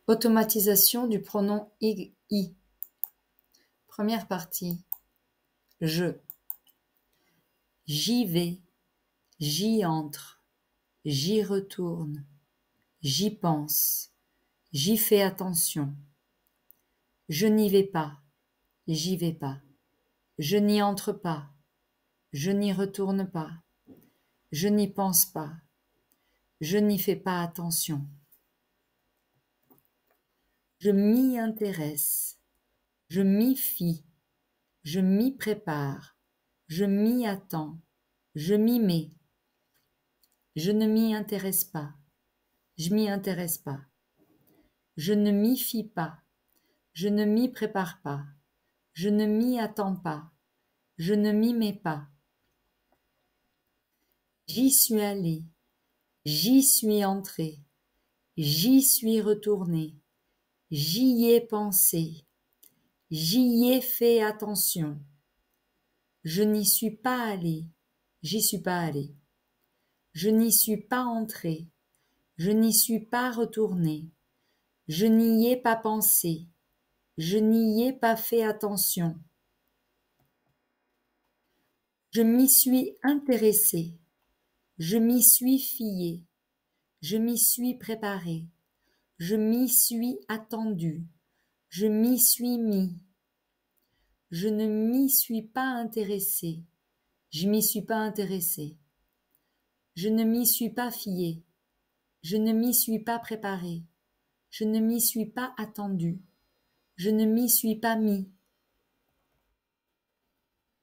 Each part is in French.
Automatisation du pronom I. Première partie. Je. J'y vais, j'y entre, j'y retourne, j'y pense, j'y fais attention. Je n'y vais pas, j'y vais pas. Je n'y entre pas, je n'y retourne pas, je n'y pense pas, je n'y fais pas attention. Je m'y intéresse, je m'y fie, je m'y prépare, je m'y attends, je m'y mets. Je ne m'y intéresse pas, je m'y intéresse pas. Je ne m'y fie pas, je ne m'y prépare pas, je ne m'y attends pas, je ne m'y mets pas. J'y suis allé, j'y suis entré, j'y suis retourné, j'y ai pensé, j'y ai fait attention. Je n'y suis pas allé, j'y suis pas allé. Je n'y suis pas entré, je n'y suis pas retourné, je n'y ai pas pensé, je n'y ai pas fait attention. Je m'y suis intéressé, je m'y suis fié, je m'y suis préparé, je m'y suis attendu, je m'y suis mis. Je ne m'y suis pas intéressé, je m'y suis pas intéressé. Je ne m'y suis pas fié, je ne m'y suis pas préparé, je ne m'y suis pas attendu, je ne m'y suis pas mis.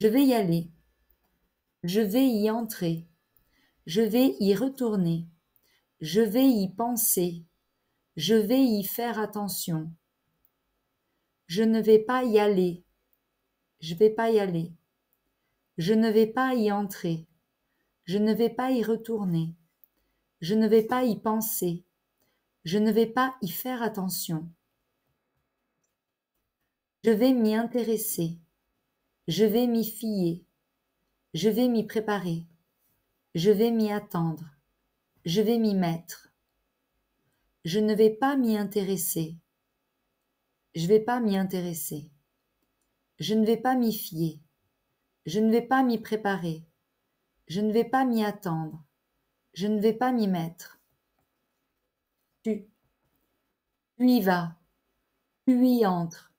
Je vais y aller, je vais y entrer, je vais y retourner, je vais y penser, je vais y faire attention. Je ne vais pas y aller, je vais pas y aller. Je ne vais pas y entrer, je ne vais pas y retourner, je ne vais pas y penser, je ne vais pas y faire attention. Je vais m'y intéresser, je vais m'y fier, je vais m'y préparer, je vais m'y attendre, je vais m'y mettre. Je ne vais pas m'y intéresser, je vais pas m'y intéresser. Je ne vais pas m'y fier, je ne vais pas m'y préparer, je ne vais pas m'y attendre, je ne vais pas m'y mettre. Tu y vas, tu y entres,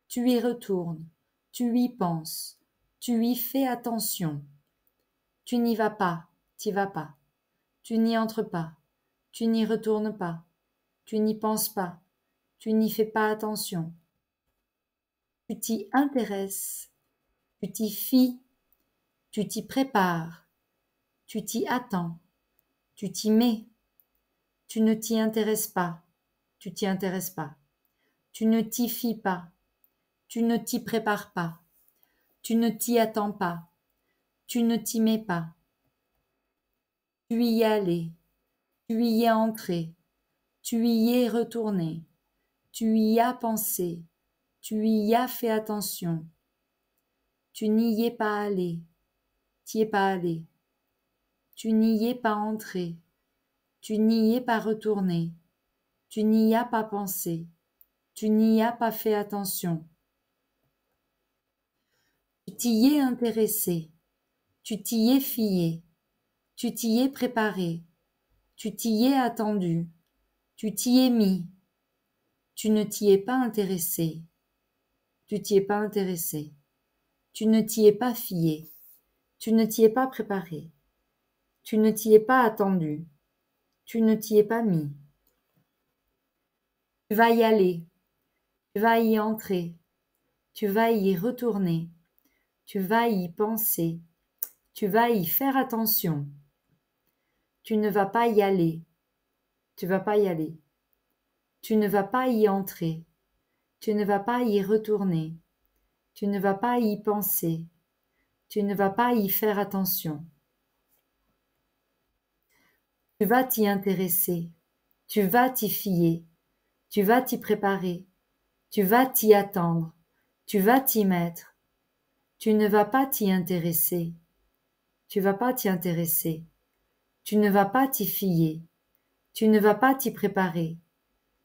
tu y retournes, tu y penses, tu y fais attention. Tu n'y vas pas, t'y vas pas. Tu n'y entres pas, tu n'y retournes pas, tu n'y penses pas, tu n'y fais pas attention. Tu t'y intéresses, tu t'y fies, tu t'y prépares, tu t'y attends, tu t'y mets. Tu ne t'y intéresses pas, tu t'y intéresses pas. Tu ne t'y fies pas, tu ne t'y prépares pas, tu ne t'y attends pas, tu ne t'y mets pas. Tu y es allé, tu y es entré, tu y es retourné, tu y as pensé, tu y as fait attention. Tu n'y es pas allé, t'y es pas allé. Tu n'y es pas entré, tu n'y es pas retourné, tu n'y as pas pensé, tu n'y as pas fait attention. Tu t'y es intéressé, tu t'y es fié, tu t'y es préparé, tu t'y es attendu, tu t'y es mis. Tu ne t'y es pas intéressé, tu t'y es pas intéressé, tu ne t'y es pas fié, tu ne t'y es pas préparé, tu ne t'y es pas attendu, tu ne t'y es pas mis. Tu vas y aller, tu vas y entrer, tu vas y retourner, tu vas y penser, tu vas y faire attention. Tu ne vas pas y aller, tu vas pas y aller. Tu ne vas pas y entrer, tu ne vas pas y retourner, tu ne vas pas y penser, tu ne vas pas y faire attention. Tu vas t'y intéresser, tu vas t'y fier, tu vas t'y préparer, tu vas t'y attendre, tu vas t'y mettre. Tu ne vas pas t'y intéresser, tu vas pas t'y intéresser, tu ne vas pas t'y fier, tu ne vas pas t'y préparer,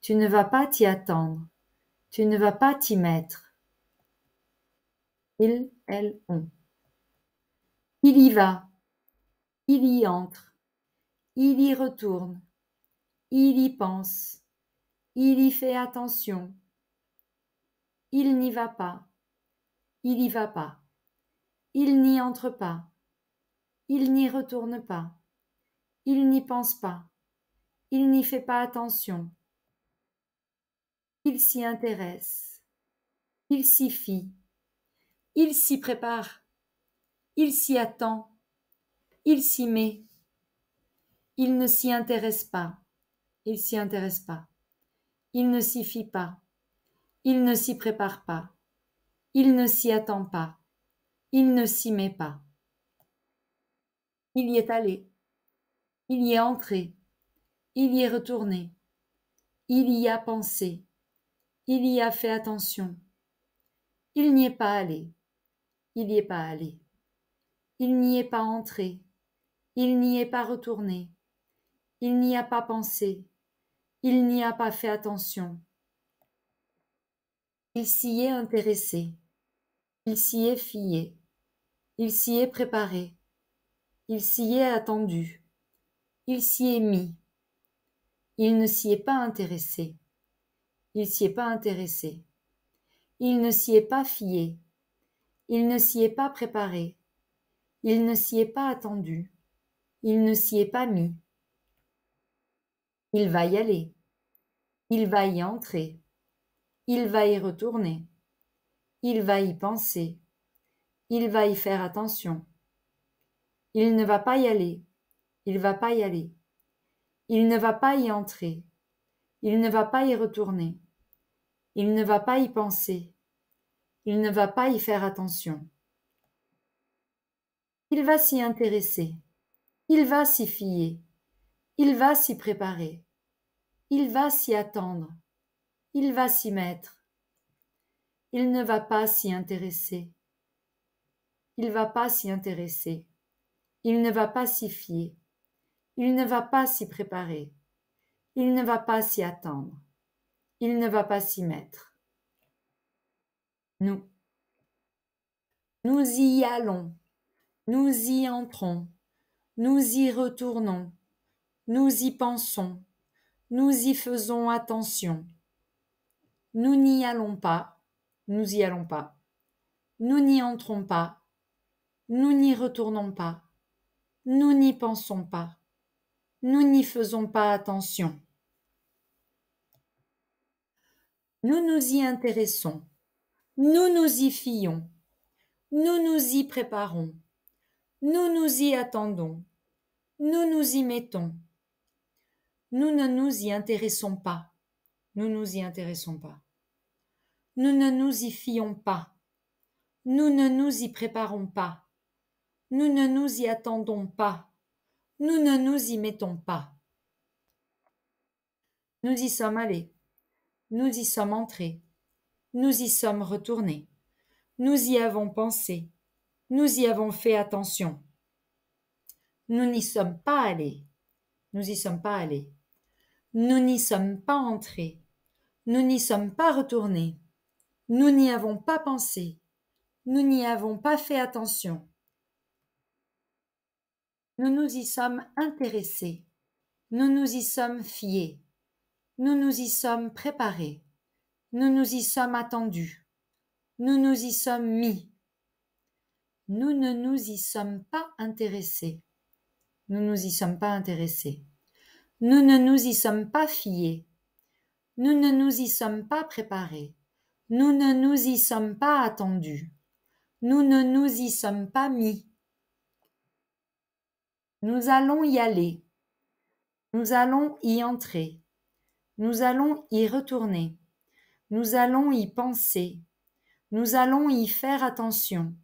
Tu ne vas pas t'y attendre. Tu ne vas pas t'y mettre. Il, elle, on. Il y va. Il y entre. Il y retourne. Il y pense. Il y fait attention. Il n'y va pas. Il y va pas. Il n'y entre pas. Il n'y retourne pas. Il n'y pense pas. Il n'y fait pas attention. Il s'y intéresse. Il s'y fie. Il s'y prépare. Il s'y attend. Il s'y met. Il ne s'y intéresse pas. Il s'y intéresse pas. Il ne s'y fie pas. Il ne s'y prépare pas. Il ne s'y attend pas. Il ne s'y met pas. Il y est allé. Il y est entré. Il y est retourné. Il y a pensé. Il y a fait attention. Il n'y est pas allé. Il n'y est pas allé. Il n'y est pas entré. Il n'y est pas retourné. Il n'y a pas pensé. Il n'y a pas fait attention. Il s'y est intéressé. Il s'y est fié. Il s'y est préparé. Il s'y est attendu. Il s'y est mis. Il ne s'y est pas intéressé. Il s'y est pas intéressé. Il ne s'y est pas fié. Il ne s'y est pas préparé. Il ne s'y est pas attendu. Il ne s'y est pas mis. Il va y aller. Il va y entrer. Il va y retourner. Il va y penser. Il va y faire attention. Il ne va pas y aller. Il va pas y aller. Il ne va pas y entrer. Il ne va pas y retourner. Il ne va pas y penser. Il ne va pas y faire attention. Il va s'y intéresser. Il va s'y fier. Il va s'y préparer. Il va s'y attendre. Il va s'y mettre. Il ne va pas s'y intéresser. Il va pas s'y intéresser. Il ne va pas s'y fier. Il ne va pas s'y préparer. Il ne va pas s'y attendre. Il ne va pas s'y mettre. Nous. Nous y allons. Nous y entrons. Nous y retournons. Nous y pensons. Nous y faisons attention. Nous n'y allons pas. Nous y allons pas. Nous n'y entrons pas. Nous n'y retournons pas. Nous n'y pensons pas. Nous n'y faisons pas attention. Nous nous y intéressons. Nous nous y fions. Nous nous y préparons. Nous nous y attendons. Nous nous y mettons. Nous ne nous y intéressons pas. Nous nous y intéressons pas. Nous ne nous y fions pas. Nous ne nous y préparons pas. Nous ne nous y attendons pas. Nous ne nous y mettons pas. Nous y sommes allés. Nous y sommes entrés. Nous y sommes retournés. Nous y avons pensé. Nous y avons fait attention. Nous n'y sommes pas allés. Nous y sommes pas allés. Nous n'y sommes pas entrés. Nous n'y sommes pas retournés. Nous n'y avons pas pensé. Nous n'y avons pas fait attention. Nous nous y sommes intéressés. Nous nous y sommes fiés. Nous nous y sommes préparés. Nous nous y sommes attendus. Nous nous y sommes mis. Nous ne nous y sommes pas intéressés. Nous nous y sommes pas intéressés. Nous ne nous y sommes pas fiés. Nous ne nous y sommes pas préparés. Nous ne nous y sommes pas attendus. Nous ne nous y sommes pas mis. Nous allons y aller. Nous allons y entrer. Nous allons y retourner. Nous allons y penser. Nous allons y faire attention.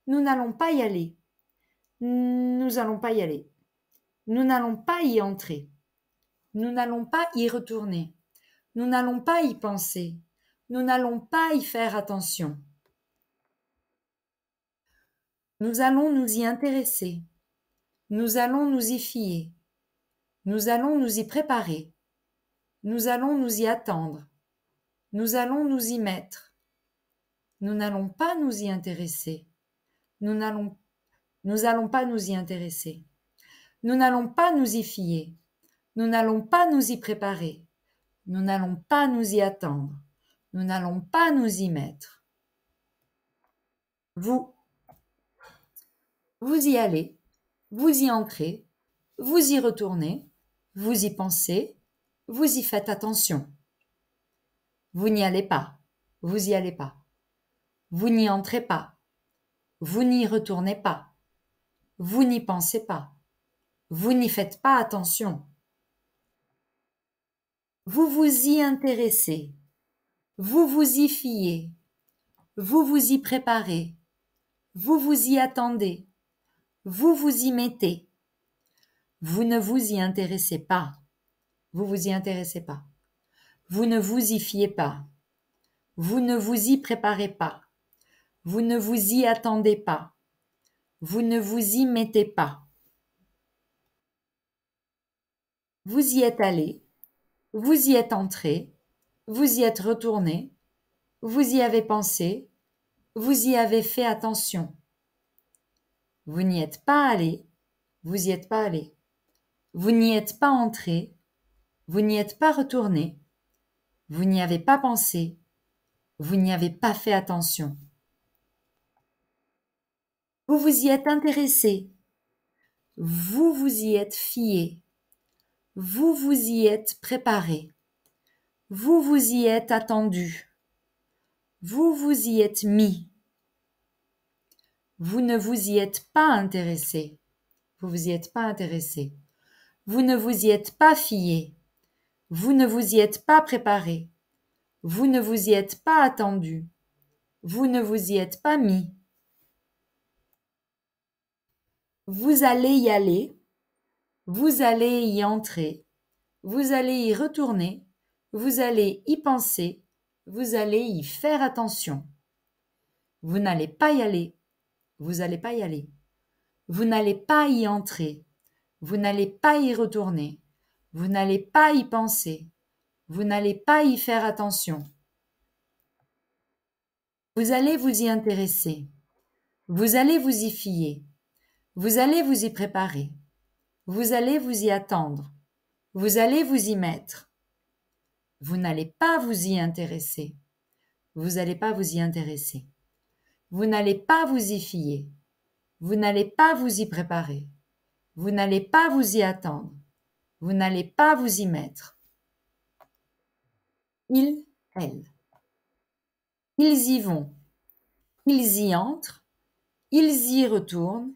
Nous n'allons pas y aller. Nous n'allons pas y aller. Nous n'allons pas y entrer. Nous n'allons pas y retourner. Nous n'allons pas y penser. Nous n'allons pas y faire attention. Nous allons nous y intéresser. Nous allons nous y fier. Nous allons nous y préparer. Nous allons nous y attendre. Nous allons nous y mettre. Nous n'allons pas nous y intéresser. Nous n'allons pas nous y intéresser. Nous n'allons pas nous y fier. Nous n'allons pas nous y préparer. Nous n'allons pas nous y attendre. Nous n'allons pas nous y mettre. Vous y allez, vous y entrez, vous y retournez, vous y pensez, vous y faites attention. Vous n'y allez pas, vous y allez pas. Vous n'y entrez pas, vous n'y retournez pas. Vous n'y pensez pas, vous n'y faites pas attention. Vous vous y intéressez, vous vous y fiez, vous vous y préparez, vous vous y attendez, vous vous y mettez. Vous ne vous y intéressez pas, vous vous y intéressez pas. Vous ne vous y fiez pas, vous ne vous y préparez pas, vous ne vous y attendez pas, vous ne vous y mettez pas. Vous y êtes allé, vous y êtes entré, vous y êtes retourné, vous y avez pensé, vous y avez fait attention. Vous n'y êtes pas allé, vous y êtes pas allé. Vous n'y êtes pas entré, vous n'y êtes pas retourné, vous n'y avez pas pensé, vous n'y avez pas fait attention. Vous vous y êtes intéressé, vous vous y êtes fié, vous vous y êtes préparé, vous vous y êtes attendu, vous vous y êtes mis. Vous ne vous y êtes pas intéressé, vous vous y êtes pas intéressé. Vous ne vous y êtes pas fié, vous ne vous y êtes pas préparé, vous ne vous y êtes pas attendu, vous ne vous y êtes pas mis. Vous allez y aller, vous allez y entrer, vous allez y retourner, vous allez y penser, vous allez y faire attention. Vous n'allez pas y aller, vous n'allez pas y aller. Vous n'allez pas y entrer, vous n'allez pas y retourner, vous n'allez pas y penser, vous n'allez pas y faire attention. Vous allez vous y intéresser, vous allez vous y fier, vous allez vous y préparer, vous allez vous y attendre, vous allez vous y mettre. Vous n'allez pas vous y intéresser, vous n'allez pas vous y intéresser. Vous n'allez pas vous y fier, vous n'allez pas vous y préparer, vous n'allez pas vous y attendre, vous n'allez pas vous y mettre. Ils, elles. Ils y vont, ils y entrent, ils y retournent,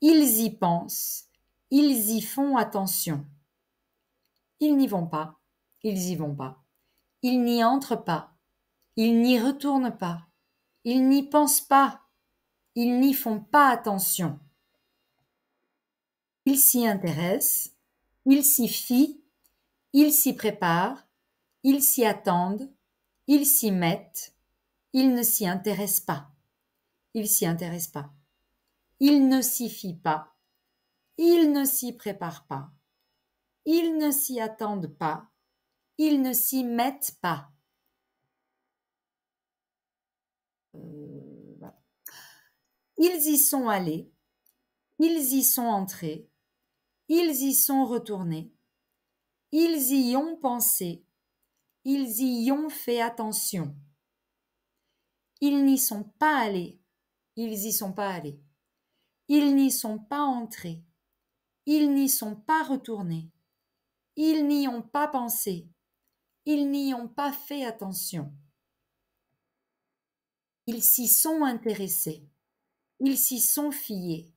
ils y pensent, ils y font attention. Ils n'y vont pas, ils y vont pas. Ils n'y entrent pas, ils n'y retournent pas, ils n'y pensent pas, ils n'y font pas attention. Ils s'y intéressent, ils s'y fient, ils s'y préparent, ils s'y attendent, ils s'y mettent, ils ne s'y intéressent pas. Ils s'y intéressent pas. Ils ne s'y fient pas. Ils ne s'y préparent pas. Ils ne s'y attendent pas. Ils ne s'y mettent pas. Voilà. Ils y sont allés. Ils y sont entrés. Ils y sont retournés. Ils y ont pensé. Ils y ont fait attention. Ils n'y sont pas allés. Ils y sont pas allés. Ils n'y sont pas entrés. Ils n'y sont pas retournés. Ils n'y ont pas pensé. Ils n'y ont pas fait attention. Ils s'y sont intéressés. Ils s'y sont fiés.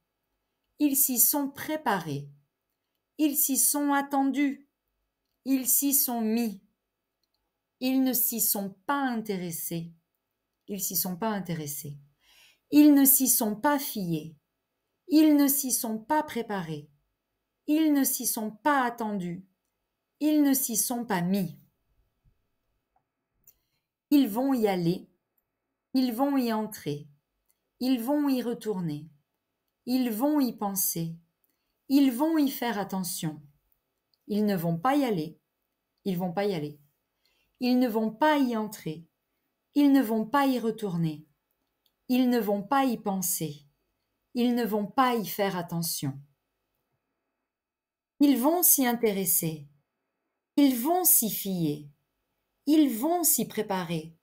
Ils s'y sont préparés. Ils s'y sont attendus. Ils s'y sont mis. Ils ne s'y sont pas intéressés. Ils s'y sont pas intéressés. Ils ne s'y sont pas fiés. Ils ne s'y sont pas préparés. Ils ne s'y sont pas attendus. Ils ne s'y sont pas mis. Ils vont y aller. Ils vont y entrer. Ils vont y retourner. Ils vont y penser. Ils vont y faire attention. Ils ne vont pas y aller. Ils vont pas y aller. Ils ne vont pas y entrer. Ils ne vont pas y retourner. Ils ne vont pas y penser. Ils ne vont pas y faire attention. Ils vont s'y intéresser. Ils vont s'y fier. Ils vont s'y préparer.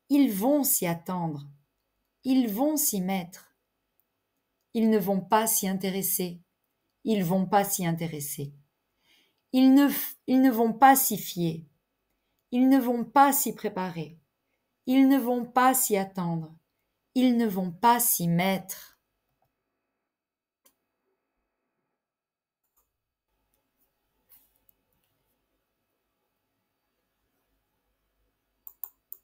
Ils vont s'y attendre. Ils vont s'y mettre. Ils ne vont pas s'y intéresser. Ils vont pas s'y intéresser. Ils ne vont pas s'y fier. Ils ne vont pas s'y préparer. Ils ne vont pas s'y attendre. Ils ne vont pas s'y mettre.